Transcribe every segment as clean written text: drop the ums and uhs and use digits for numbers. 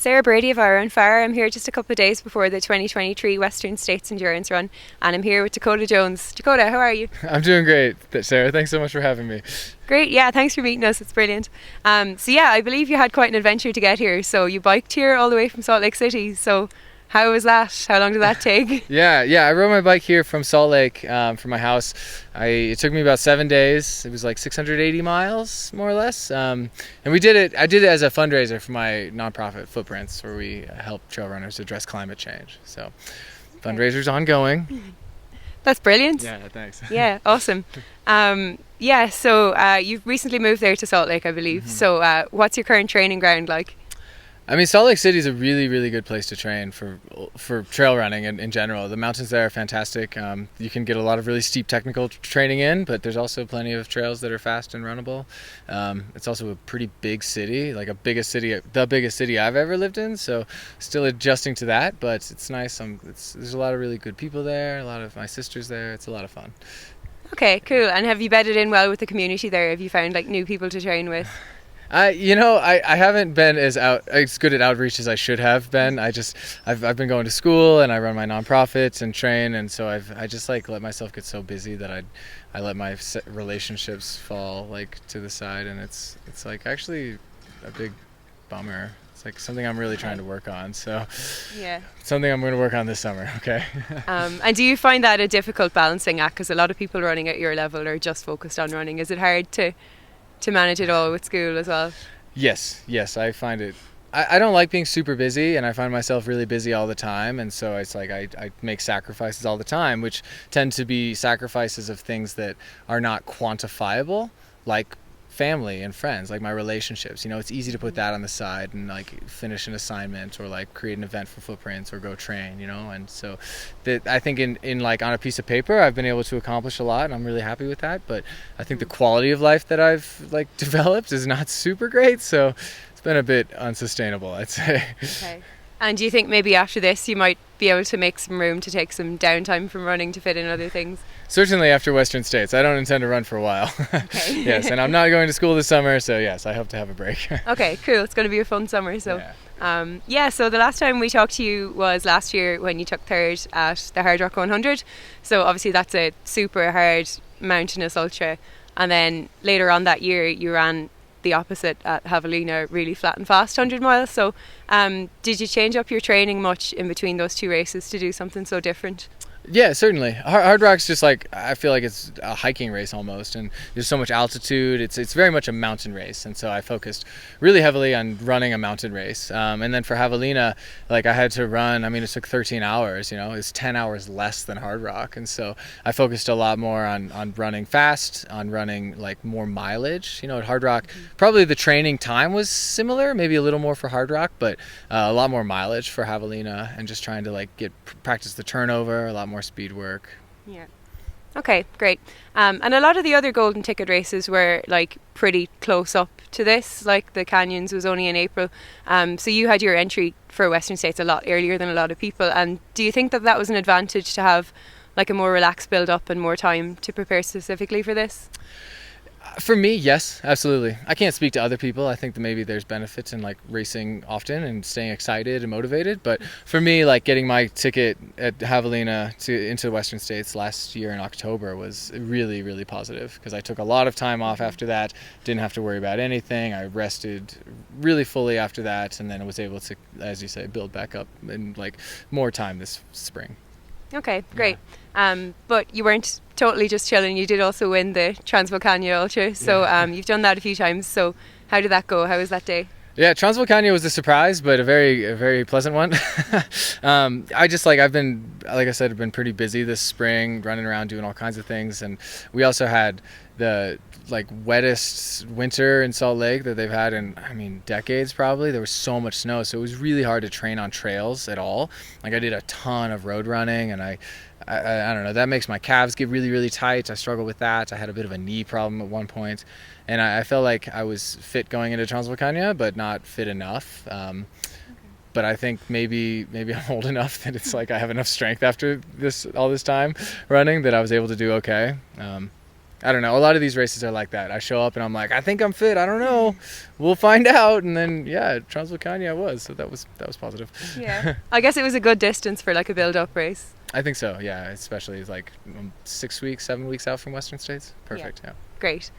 Sarah Brady of Our Own Fire. I'm here just a couple of days before the 2023 Western States Endurance Run, and I'm here with Dakota Jones. Dakota, how are you? I'm doing great, Sarah. Thanks so much for having me. Great, yeah, thanks for meeting us. It's brilliant. I believe you had quite an adventure to get here. So you biked here all the way from Salt Lake City. So how was that? How long did that take? Yeah. I rode my bike here from Salt Lake from my house. It took me about 7 days. It was like 680 miles, more or less. And I did it as a fundraiser for my nonprofit Footprints, where we help trail runners address climate change. So fundraiser's ongoing. That's brilliant. Yeah, thanks. Yeah, awesome. So you've recently moved there to Salt Lake, I believe. Mm-hmm. So what's your current training ground like? I mean, Salt Lake City is a really, really good place to train for trail running in general. The mountains there are fantastic. You can get a lot of really steep technical training in, but there's also plenty of trails that are fast and runnable. It's also a pretty big city, like the biggest city I've ever lived in. So still adjusting to that, but it's nice. There's a lot of really good people there. A lot of my sisters there. It's a lot of fun. Okay, cool. And have you bedded in well with the community there? Have you found like new people to train with? I haven't been as good at outreach as I should have been. I've been going to school and I run my nonprofits and train, and so I just like let myself get so busy that I let my relationships fall like to the side, and it's like actually a big bummer. It's like something I'm really trying to work on. So yeah, something I'm going to work on this summer. Okay. And do you find that a difficult balancing act? Because a lot of people running at your level are just focused on running. Is it hard to manage it all with school as well? Yes, I find it. I don't like being super busy, and I find myself really busy all the time, and so it's like I make sacrifices all the time, which tend to be sacrifices of things that are not quantifiable, like family and friends, like my relationships. It's easy to put that on the side and like finish an assignment or like create an event for Footprints or go train, and so that I think in like on a piece of paper I've been able to accomplish a lot, and I'm really happy with that, but I think the quality of life that I've like developed is not super great, so it's been a bit unsustainable, I'd say. Okay. And do you think maybe after this you might be able to make some room to take some downtime from running to fit in other things? Certainly after Western States. I don't intend to run for a while. Okay. Yes, and I'm not going to school this summer, so yes, I hope to have a break. Okay, cool. It's going to be a fun summer. So, so the last time we talked to you was last year when you took third at the Hard Rock 100. So obviously that's a super hard mountainous ultra. And then later on that year you ran the opposite at Javelina, really flat and fast 100 miles. So did you change up your training much in between those two races to do something so different? Yeah, certainly. Hard Rock's just like, I feel like it's a hiking race almost, and there's so much altitude. It's very much a mountain race, and so I focused really heavily on running a mountain race. And then for Javelina, like I had to run, it took 13 hours, it's 10 hours less than Hard Rock, and so I focused a lot more on running fast, on running like more mileage. At Hard Rock, probably the training time was similar, maybe a little more for Hard Rock, but a lot more mileage for Javelina, and just trying to like practice the turnover, a lot more speed work. Yeah. Okay, great. And a lot of the other golden ticket races were like pretty close up to this, like the Canyons was only in April. So you had your entry for Western States a lot earlier than a lot of people. And do you think that was an advantage to have like a more relaxed build up and more time to prepare specifically for this? For me, yes, absolutely. I can't speak to other people. I think that maybe there's benefits in like racing often and staying excited and motivated. But for me, like getting my ticket at Javelina into the Western States last year in October was really, really positive, because I took a lot of time off after that, didn't have to worry about anything. I rested really fully after that, and then was able to, as you say, build back up in like more time this spring. Okay, great. But you weren't totally just chilling. You did also win the Transvolcania Ultra. So you've done that a few times. So how did that go? How was that day? Yeah, Transvolcania was a surprise, but a very pleasant one. I've been, like I said, I've been pretty busy this spring, running around doing all kinds of things. And we also had the like wettest winter in Salt Lake that they've had in decades probably. There was so much snow, so it was really hard to train on trails at all. Like I did a ton of road running, and I don't know, that makes my calves get really, really tight. I struggle with that. I had a bit of a knee problem at one point, and I felt like I was fit going into Transvolcania, but not fit enough. But I think maybe I'm old enough that it's like I have enough strength after all this time running that I was able to do okay. I don't know. A lot of these races are like that. I show up and I'm like, I think I'm fit. I don't know. We'll find out. And then, yeah, Transvolcania I was. So that was positive. Yeah. I guess it was a good distance for like a build-up race. I think so, yeah. Especially like 6 weeks, 7 weeks out from Western States. Perfect, yeah. Great.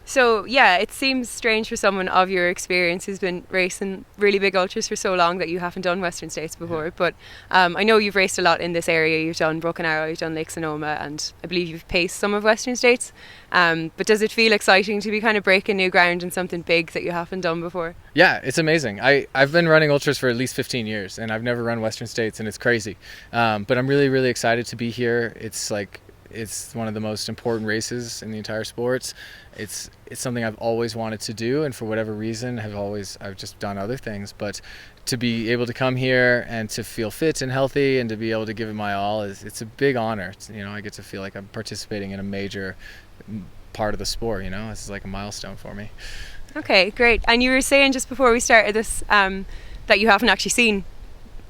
So yeah, it seems strange for someone of your experience who's been racing really big ultras for so long that you haven't done Western States before. Yeah. But I know you've raced a lot in this area. You've done Broken Arrow, you've done Lake Sonoma, and I believe you've paced some of Western States. But does it feel exciting to be kind of breaking new ground in something big that you haven't done before? Yeah, it's amazing. I've been running ultras for at least 15 years, and I've never run Western States, and it's crazy. But I'm really, really excited to be here. It's one of the most important races in the entire sports. It's something I've always wanted to do, and for whatever reason I've just done other things. But to be able to come here and to feel fit and healthy and to be able to give it my all it's a big honor. I get to feel like I'm participating in a major part of the sport. This is like a milestone for me. Okay, great. And you were saying just before we started this that you haven't actually seen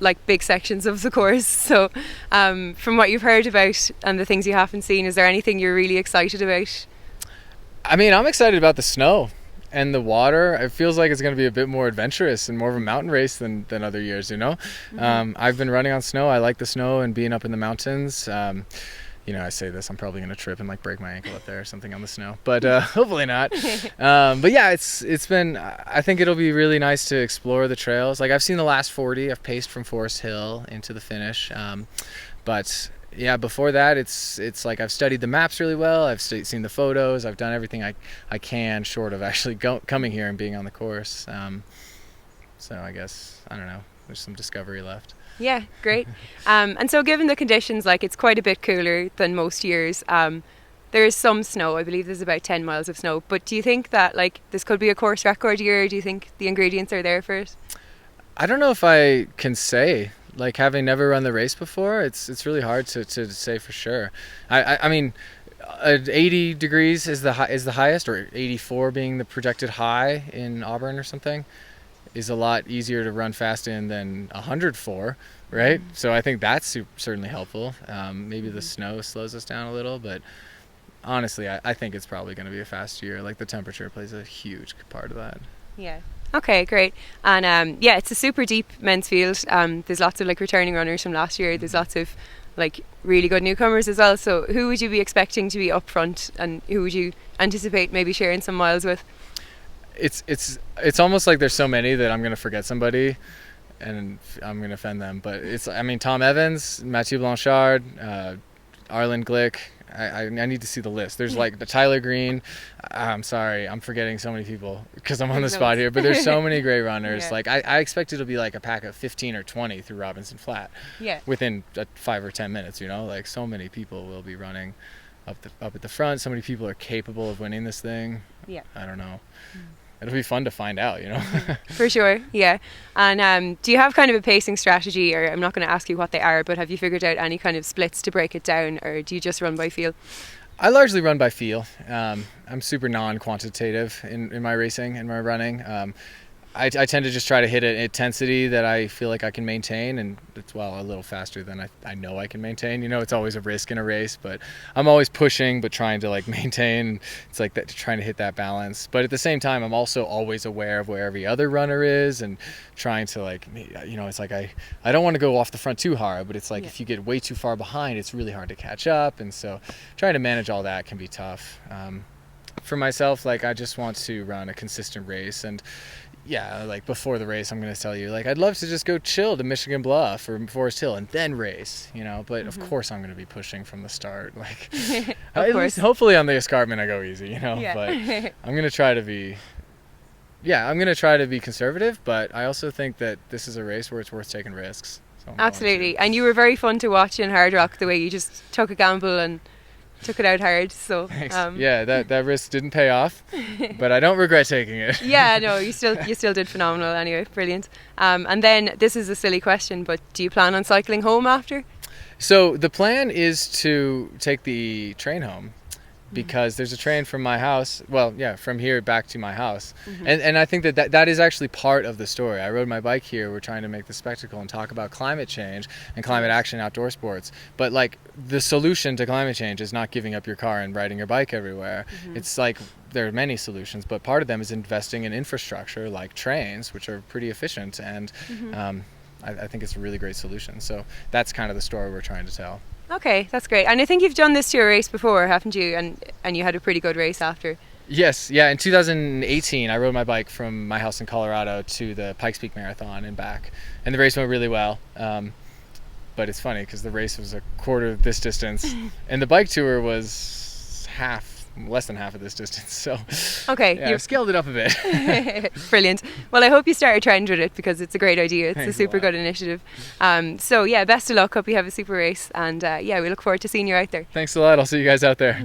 like big sections of the course. So from what you've heard about and the things you haven't seen, is there anything you're really excited about? I mean, I'm excited about the snow and the water. It feels like it's going to be a bit more adventurous and more of a mountain race than other years, Mm-hmm. I've been running on snow. I like the snow and being up in the mountains. I say this, I'm probably going to trip and like break my ankle up there or something on the snow, but hopefully not. But yeah, it's been, I think it'll be really nice to explore the trails. Like I've seen the last 40, I've paced from Forest Hill into the finish. But yeah, before that, it's like I've studied the maps really well. I've seen the photos. I've done everything I can short of actually coming here and being on the course. So I guess, I don't know, there's some discovery left. Yeah, great. And so given the conditions, like it's quite a bit cooler than most years. There is some snow. I believe there's about 10 miles of snow. But do you think that like this could be a course record year? Do you think the ingredients are there for it? I don't know if I can say. Like having never run the race before, it's really hard to say for sure. I mean, 80 degrees is the highest, or 84 being the projected high in Auburn or something, is a lot easier to run fast in than 104, right? Mm-hmm. So I think that's certainly helpful. Maybe the snow slows us down a little, but honestly, I think it's probably going to be a fast year. Like the temperature plays a huge part of that. Yeah. Okay, great. And yeah, it's a super deep men's field. There's lots of like returning runners from last year. There's lots of like really good newcomers as well. So who would you be expecting to be up front, and who would you anticipate maybe sharing some miles with? It's almost like there's so many that I'm going to forget somebody and I'm going to offend them. But Tom Evans, Mathieu Blanchard, Arlen Glick. I need to see the list. There's like the Tyler Green. I'm sorry, I'm forgetting so many people because I'm on the spot here. But there's so many great runners. Yeah. Like I expect it to be like a pack of 15 or 20 through Robinson Flat. Yeah. Within 5 or 10 minutes, Like so many people will be running up at the front. So many people are capable of winning this thing. Yeah. I don't know. It'll be fun to find out, For sure, yeah. And do you have kind of a pacing strategy, or I'm not going to ask you what they are, but have you figured out any kind of splits to break it down, or do you just run by feel? I largely run by feel. I'm super non-quantitative in my racing and my running. I tend to just try to hit an intensity that I feel like I can maintain, and it's a little faster than I know I can maintain. It's always a risk in a race, but I'm always pushing but trying to like maintain. It's like that, trying to hit that balance. But at the same time, I'm also always aware of where every other runner is and trying to like, it's like I don't want to go off the front too hard, but it's like if you get way too far behind, it's really hard to catch up, and so trying to manage all that can be tough. For myself, like I just want to run a consistent race, and yeah, like before the race, I'm going to tell you, like, I'd love to just go chill to Michigan Bluff or Forest Hill and then race, but of course I'm going to be pushing from the start. Like, at least hopefully on the escarpment I go easy, Yeah. But I'm going to try to be conservative, but I also think that this is a race where it's worth taking risks. So absolutely. And you were very fun to watch in Hard Rock, the way you just took a gamble and took it out hard. So yeah, that risk didn't pay off, but I don't regret taking it. Yeah, no, you still did phenomenal anyway. Brilliant. And then this is a silly question, but do you plan on cycling home after? So the plan is to take the train home, because there's a train from my house, from here back to my house. And I think that is actually part of the story. I rode my bike here. We're trying to make the spectacle and talk about climate change and climate action in outdoor sports. But like the solution to climate change is not giving up your car and riding your bike everywhere. It's like there are many solutions, but part of them is investing in infrastructure like trains, which are pretty efficient. And I think it's a really great solution. So that's kind of the story we're trying to tell. Okay, that's great. And I think you've done this to a race before, haven't you? And you had a pretty good race after. Yes, yeah. In 2018, I rode my bike from my house in Colorado to the Pikes Peak Marathon and back. And the race went really well. But it's funny because the race was a quarter of this distance and the bike tour was less than half of this distance. So okay, yeah, I've scaled it up a bit. Brilliant. Well, I hope you start a trend with it because it's a great idea. It's Thanks a super good initiative. So yeah, best of luck. Hope you have a super race, and we look forward to seeing you out there. Thanks a lot. I'll see you guys out there.